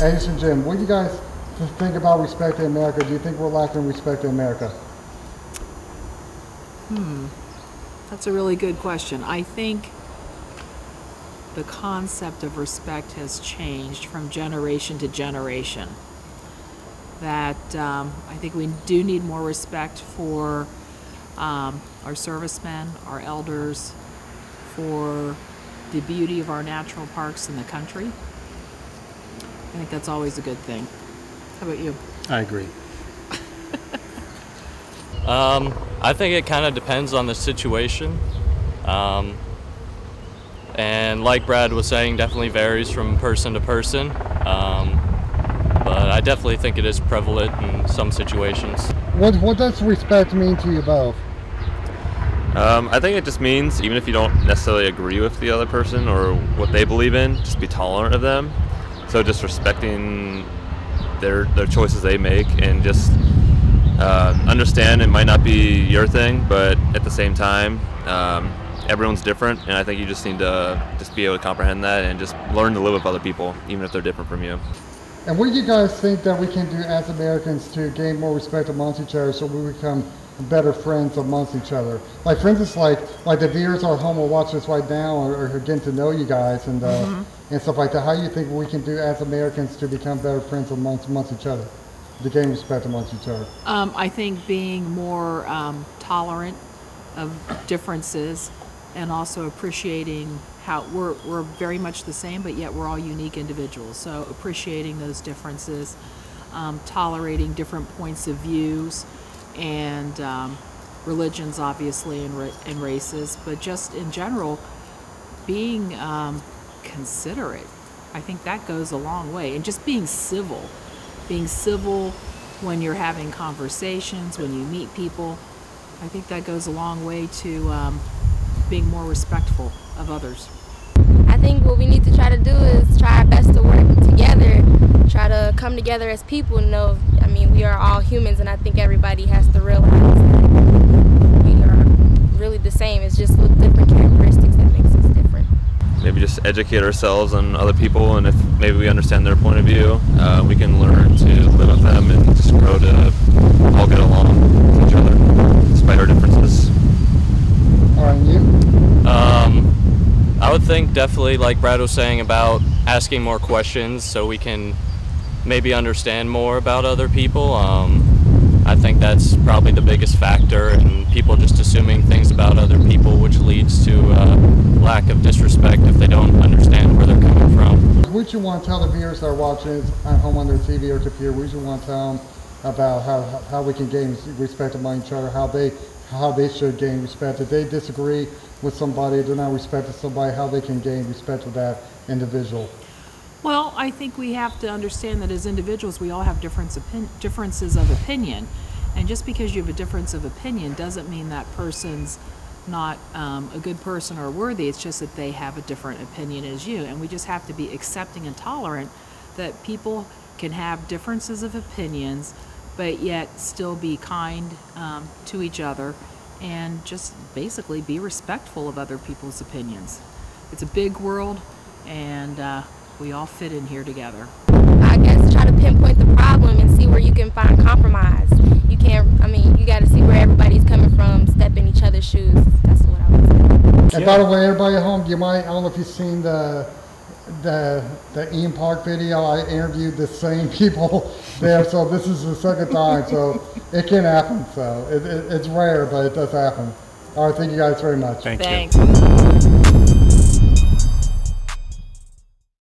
Ace and Jim, what do you guys think about respect in America? Do you think we're lacking respect in America? That's a really good question. I think the concept of respect has changed from generation to generation. That I think we do need more respect for our servicemen, our elders, for the beauty of our natural parks in the country. I think that's always a good thing. How about you? I agree. I think it kind of depends on the situation. And like Brad was saying, definitely varies from person to person. But I definitely think it is prevalent in some situations. What does respect mean to you both? I think it just means, even if you don't necessarily agree with the other person or what they believe in, just be tolerant of them. So just respecting their choices they make, and just understand it might not be your thing, but at the same time, everyone's different, and I think you just need to just be able to comprehend that and just learn to live with other people, even if they're different from you. And what do you guys think that we can do as Americans to gain more respect amongst each other so we become better friends amongst each other? Like, for instance, like the viewers at home will watch this right now or getting to know you guys and stuff like that. How do you think we can do as Americans to become better friends amongst each other, to gain respect amongst each other? I think being more tolerant of differences, and also appreciating how we're very much the same, but yet we're all unique individuals. So appreciating those differences, tolerating different points of views, and religions, obviously, and races, but just in general, being considerate. I think that goes a long way. And just being civil when you're having conversations, when you meet people, I think that goes a long way to being more respectful of others. I think what we need to try to do is try our best to work together, try to come together as people and know, I mean, we are all humans, and I think everybody has to realize that we are really the same. It's just different characteristics that makes us different. Maybe just educate ourselves on other people, and if maybe we understand their point of view, we can learn to live with them and just grow to all get along with each other, despite our differences. All right, and you? I would think definitely, like Brad was saying, about asking more questions so we can maybe understand more about other people. I think that's probably the biggest factor, and people just assuming things about other people, which leads to lack of disrespect if they don't understand where they're coming from. What you want to tell the viewers that are watching this at home on their TV or computer? What you want to tell them about how we can gain respect among each other, how they should gain respect? If they disagree with somebody, if they're not respecting somebody, how they can gain respect with that individual? Well, I think we have to understand that as individuals, we all have differences of opinion. And just because you have a difference of opinion doesn't mean that person's not a good person or worthy. It's just that they have a different opinion as you. And we just have to be accepting and tolerant that people can have differences of opinions, but yet still be kind to each other, and just basically be respectful of other people's opinions. It's a big world, and we all fit in here together. I guess try to pinpoint the problem and see where you can find compromise. You can't, I mean, you got to see where everybody's coming from, step in each other's shoes. That's what I would say. And by the way, everybody at home, I don't know if you've seen the Ian Park video. I interviewed the same people there, so this is the second time, so it can happen. So it's rare, but it does happen. All right, thank you guys very much. Thank you. Thanks.